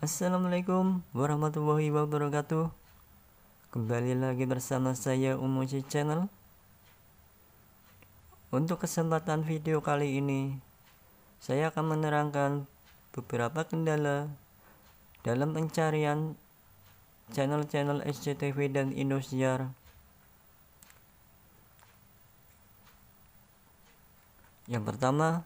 Assalamualaikum warahmatullahi wabarakatuh. Kembali lagi bersama saya Umuji Channel. Untuk kesempatan video kali ini, saya akan menerangkan beberapa kendala dalam pencarian channel-channel SCTV dan Indosiar. Yang pertama,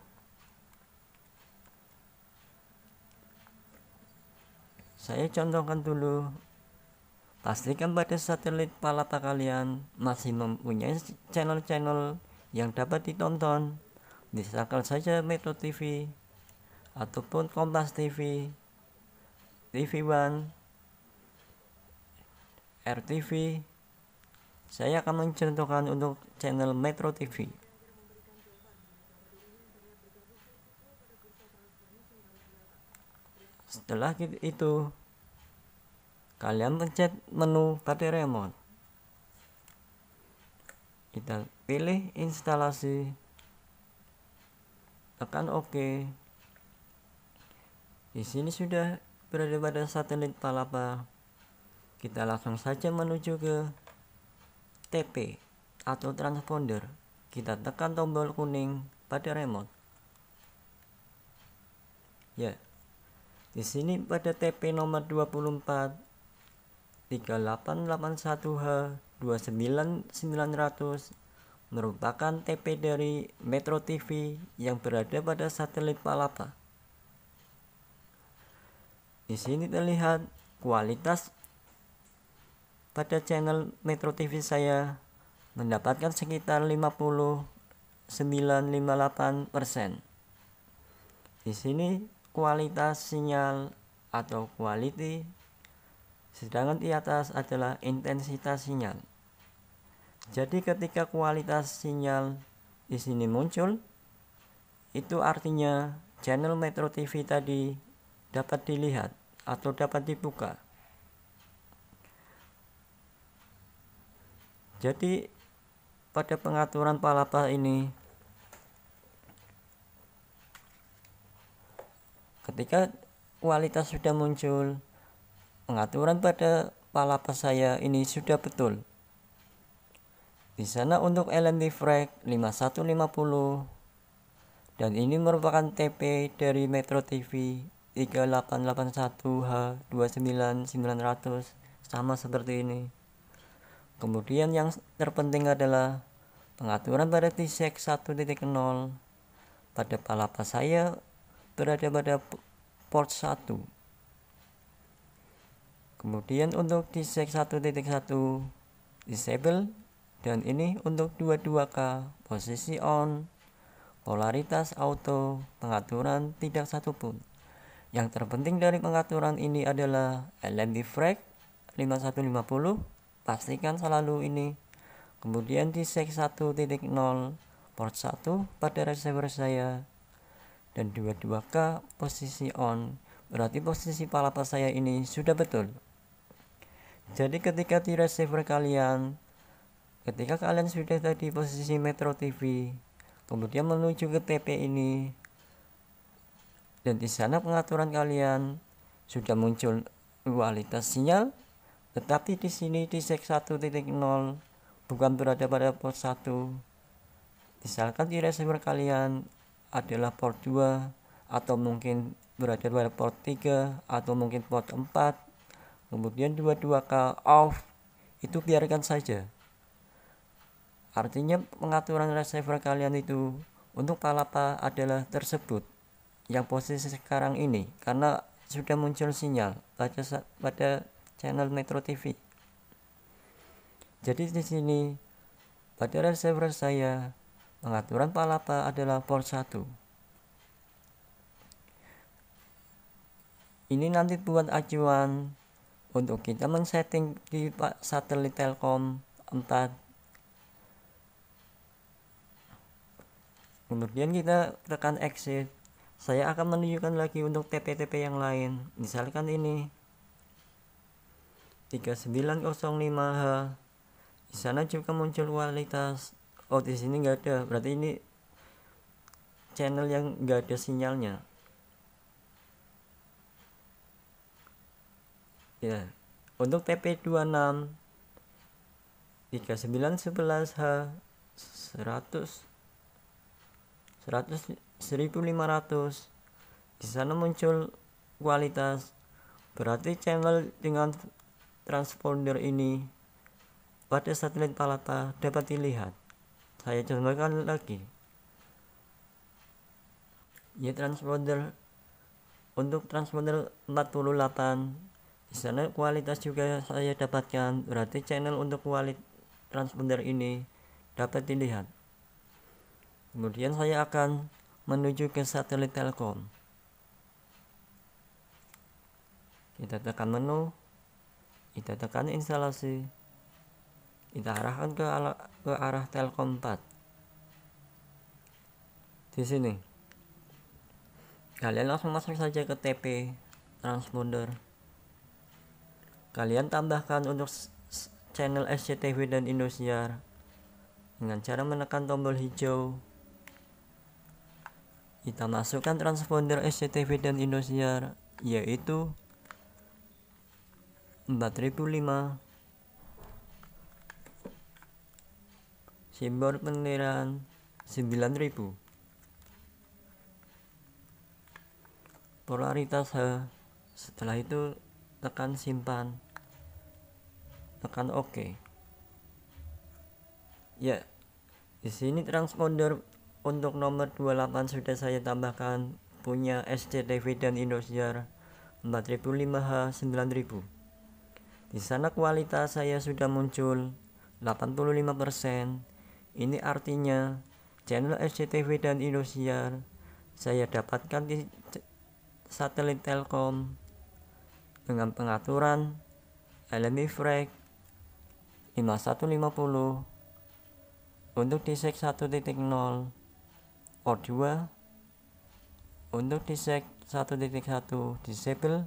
saya contohkan dulu. Pastikan pada satelit Palapa kalian masih mempunyai channel-channel yang dapat ditonton. Misalkan saja Metro TV ataupun Kompas TV, TV One, RTV. Saya akan mencontohkan untuk channel Metro TV. Setelah itu, kalian pencet menu pada remote. Kita pilih instalasi, tekan OK. Di sini sudah berada pada satelit Palapa. Kita langsung saja menuju ke TP atau transponder. Kita tekan tombol kuning pada remote. Ya. Di sini pada TP nomor 24 3881H 29900 merupakan TP dari Metro TV yang berada pada satelit Palapa. Di sini terlihat kualitas pada channel Metro TV saya mendapatkan sekitar 59,58%. Di sini kualitas sinyal atau quality, sedangkan di atas adalah intensitas sinyal. Jadi ketika kualitas sinyal di sini muncul, itu artinya channel Metro TV tadi dapat dilihat atau dapat dibuka. Jadi pada pengaturan Palapa ini, ketika kualitas sudah muncul, pengaturan pada Palapa saya ini sudah betul. Di sana untuk LNT Frag 5150 dan ini merupakan TP dari Metro TV 3881H 29900, sama seperti ini. Kemudian yang terpenting adalah pengaturan pada T-Sec 1.0 pada Palapa saya berada pada port 1. Kemudian untuk T-Sec 1.1 disable, dan ini untuk 22K posisi on, polaritas auto, pengaturan tidak satupun. Yang terpenting dari pengaturan ini adalah LNT Frag 5150, pastikan selalu ini. Kemudian T-Sec 1.0 port 1 pada receiver saya, dan 22K posisi on, berarti posisi Palapa saya ini sudah betul. Jadi ketika di receiver kalian, ketika kalian sudah tadi posisi Metro TV, kemudian menuju ke TP ini, dan di sana pengaturan kalian sudah muncul kualitas sinyal, tetapi di sini di T-Sec 1.0 bukan berada pada port 1. Misalkan di receiver kalian adalah port 2 atau mungkin berada pada port 3 atau mungkin port 4, kemudian 22K off, itu biarkan saja. Artinya pengaturan receiver kalian itu untuk Palapa adalah tersebut yang posisi sekarang ini, karena sudah muncul sinyal pada channel Metro TV. Jadi di sini pada receiver saya pengaturan Palapa adalah port 1. Ini nanti buat acuan untuk kita men-setting di satelit Telkom 4. Kemudian kita tekan exit. Saya akan menunjukkan lagi untuk TP-TP yang lain. Misalkan ini 3905H. Di sana juga muncul kualitas. Oh, di sini nggak ada. Berarti ini channel yang nggak ada sinyalnya. Ya, untuk TP26 3911H 100 1500, di sana muncul kualitas, berarti channel dengan transponder ini pada satelit Palapa dapat dilihat. Saya contohkan lagi. Ya, untuk transponder 48, di sana kualitas juga saya dapatkan, berarti channel untuk kualitas transponder ini dapat dilihat. Kemudian saya akan menuju ke satelit Telkom. Kita tekan menu, kita tekan instalasi, kita arahkan ke arah Telkom 4. Di sini kalian langsung masuk saja ke TP transponder. Kalian tambahkan untuk channel SCTV dan Indosiar dengan cara menekan tombol hijau. Kita masukkan transponder SCTV dan Indosiar, yaitu 4005, simbol bendera 9000, polaritas H. Setelah itu tekan simpan, tekan OK. Ya, di sini transponder untuk nomor 28 sudah saya tambahkan, punya SCTV dan Indosiar 4005H 9000. Di sana kualitas saya sudah muncul 85%. Ini artinya channel SCTV dan Indosiar saya dapatkan di satelit Telkom dengan pengaturan LMI frag 5150 untuk disek 1.0, port 2 untuk disek 1.1 disable,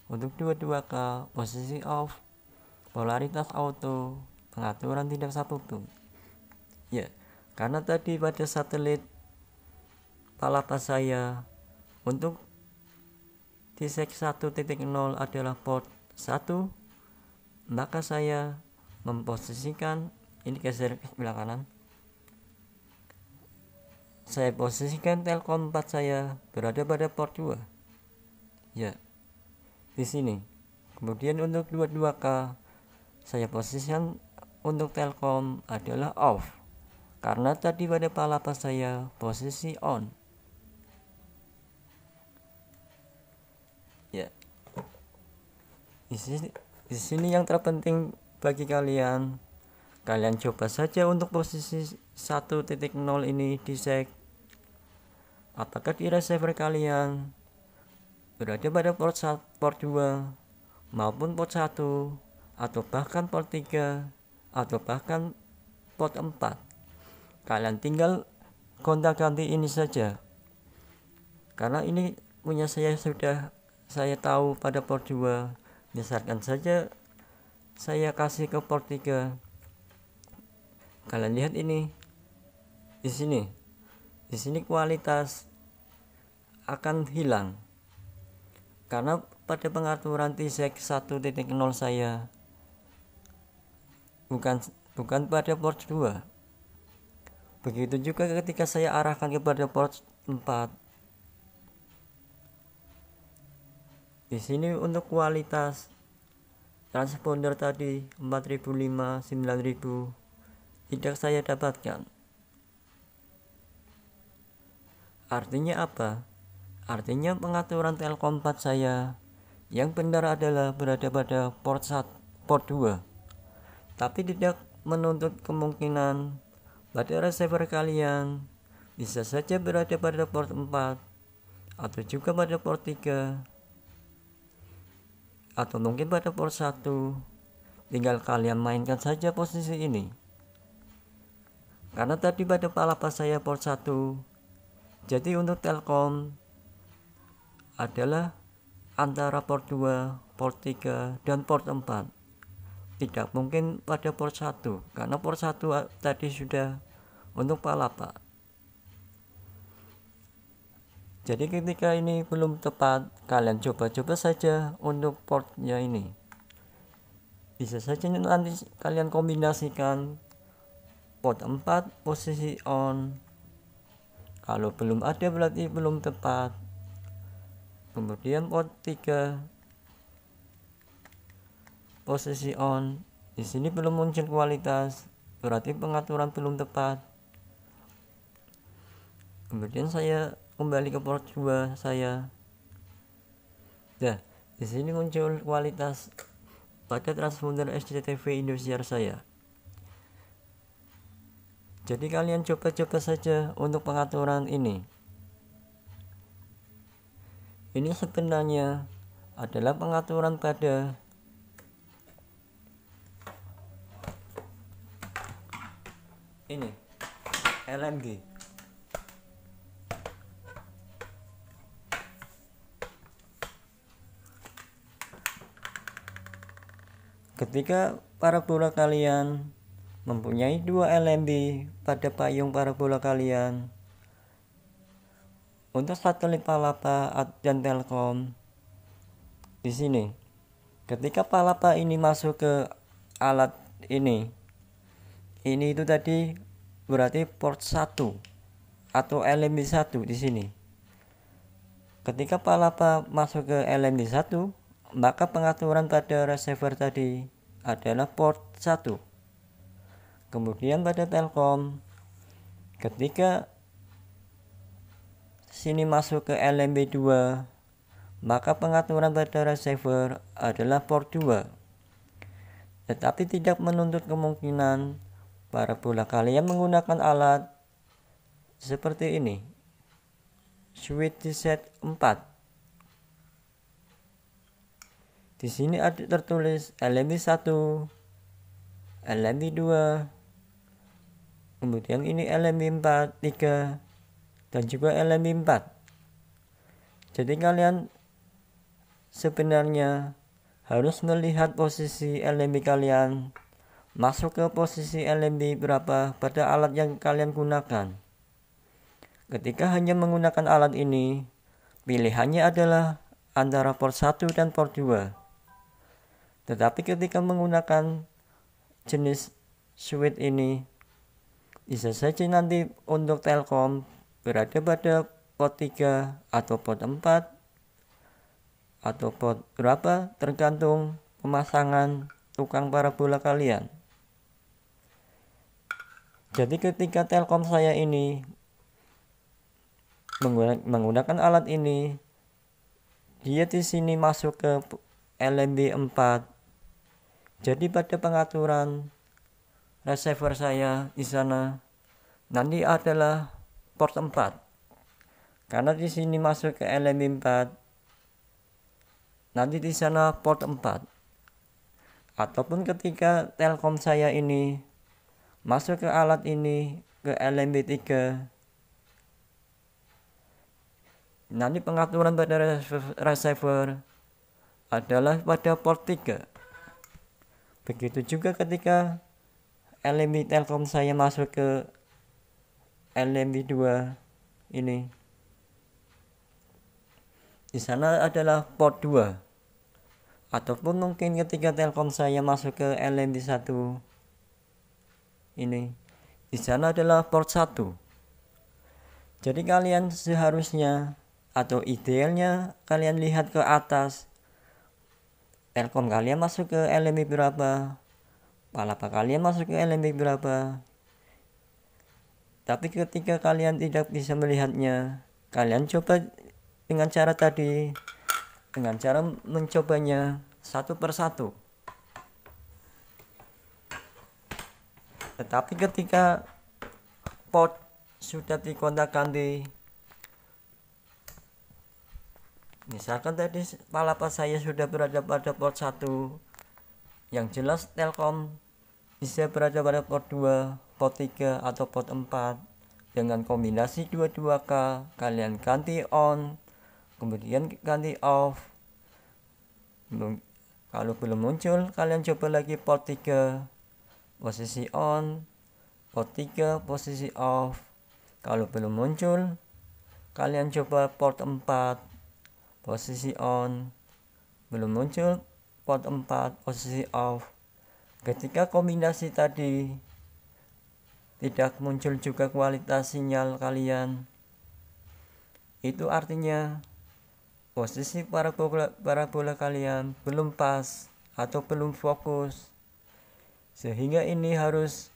untuk 22K posisi off, polaritas auto, pengaturan tidak satu. Ya, karena tadi pada satelit Palapa saya untuk disek 1.0 adalah port 1, maka saya memposisikan ini geser ke sebelah kanan. Saya posisikan Telkom 4 saya berada pada port 2. Ya, di sini. Kemudian untuk 22K saya posisikan untuk Telkom adalah off, karena tadi pada Palapa saya posisi on. Ya, di sini yang terpenting bagi kalian coba saja untuk posisi 1.0 ini disek. Apakah di receiver kalian berada pada port 2 maupun port 1, atau bahkan port 3, atau bahkan port 4. Kalian tinggal gonta-ganti ini saja, karena ini punya sudah saya tahu pada port 2. Misalkan saja saya kasih ke port 3. Kalian lihat ini di sini kualitas akan hilang, karena pada pengaturan disek 1.0 saya bukan pada port 2. Begitu juga ketika saya arahkan kepada port 4. Di sini untuk kualitas transponder tadi 4005 9000 tidak saya dapatkan. Artinya apa? Artinya pengaturan Telkom 4 saya yang benar adalah berada pada port 2, tapi tidak menuntut kemungkinan pada receiver kalian bisa saja berada pada port 4 atau juga pada port 3 atau mungkin pada port 1. Tinggal kalian mainkan saja posisi ini, karena tadi pada Palapa saya port 1. Jadi untuk Telkom adalah antara port 2, port 3, dan port 4. Tidak mungkin pada port 1, karena port 1 tadi sudah untuk Palapa. Jadi ketika ini belum tepat, kalian coba-coba saja untuk portnya ini. Bisa saja nanti kalian kombinasikan port 4 posisi on. Kalau belum ada berarti belum tepat. Kemudian port 3 posisi on. Di sini belum muncul kualitas, berarti pengaturan belum tepat. Kemudian saya kembali ke port 2 saya. Nah, di sini muncul kualitas pada transponder SCTV Indosiar saya. Jadi kalian coba-coba saja untuk pengaturan ini. Ini sebenarnya adalah pengaturan pada ini LMG. Ketika parabola kalian mempunyai 2 LMB pada payung parabola kalian, untuk satelit Palapa dan Telkom, di sini ketika Palapa ini masuk ke alat ini itu tadi berarti port 1 atau LMB 1 di sini. Ketika Palapa masuk ke LMB 1, maka pengaturan pada receiver tadi adalah port 1. Kemudian pada Telkom, ketika sini masuk ke LMB 2, maka pengaturan pada receiver adalah port 2. Tetapi tidak menuntut kemungkinan parabola kalian menggunakan alat seperti ini, switch set 4. Di sini ada tertulis LMB 1, LMB 2, kemudian ini LMB 4, 3, dan juga LMB 4. Jadi kalian sebenarnya harus melihat posisi LMB kalian masuk ke posisi LMB berapa pada alat yang kalian gunakan. Ketika hanya menggunakan alat ini, pilihannya adalah antara port 1 dan port 2. Tetapi ketika menggunakan jenis switch ini, bisa saja nanti untuk Telkom berada pada port 3 atau port 4 atau port berapa, tergantung pemasangan tukang parabola kalian. Jadi ketika Telkom saya ini menggunakan alat ini, dia di sini masuk ke LMB 4. Jadi pada pengaturan receiver saya di sana nanti adalah port 4. Karena di sini masuk ke LMB 4, nanti di sana port 4. Ataupun ketika Telkom saya ini masuk ke alat ini ke LMB 3, nanti pengaturan pada receiver adalah pada port 3. Begitu juga ketika LMB Telkom saya masuk ke LMB 2 ini, di sana adalah port 2. Ataupun mungkin ketika Telkom saya masuk ke LMB 1 ini, di sana adalah port 1. Jadi kalian seharusnya atau idealnya kalian lihat ke atas, Telkom kalian masuk ke LMB berapa, Palapa kalian masuk ke LMB berapa. Tapi ketika kalian tidak bisa melihatnya, kalian coba dengan cara tadi, dengan cara mencobanya satu persatu. Tetapi ketika port sudah dikontak-ganti, misalkan tadi Palapa saya sudah berada pada port 1, yang jelas Telkom bisa berada pada port 2, port 3, atau port 4. Dengan kombinasi 22K, kalian ganti on, kemudian ganti off. Kalau belum muncul, kalian coba lagi port 3, posisi on, port 3, posisi off. Kalau belum muncul, kalian coba port 4 posisi on, belum muncul port 4 posisi off. Ketika kombinasi tadi tidak muncul juga kualitas sinyal kalian, itu artinya posisi parabola kalian belum pas atau belum fokus, sehingga ini harus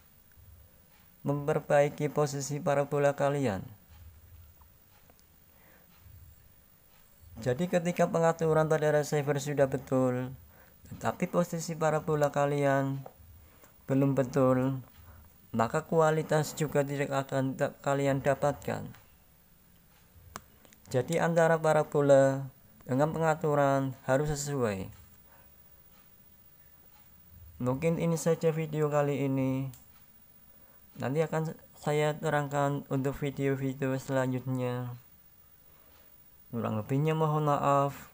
memperbaiki posisi parabola kalian. Jadi ketika pengaturan pada receiver sudah betul, tetapi posisi parabola kalian belum betul, maka kualitas juga tidak akan kalian dapatkan. Jadi antara parabola dengan pengaturan harus sesuai. Mungkin ini saja video kali ini. Nanti akan saya terangkan untuk video-video selanjutnya. Kurang lebihnya mohon maaf.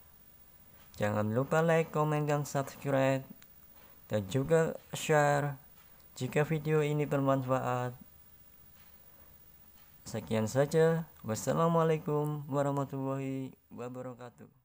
Jangan lupa like, komen, dan subscribe, dan juga share jika video ini bermanfaat. Sekian saja. Wassalamualaikum warahmatullahi wabarakatuh.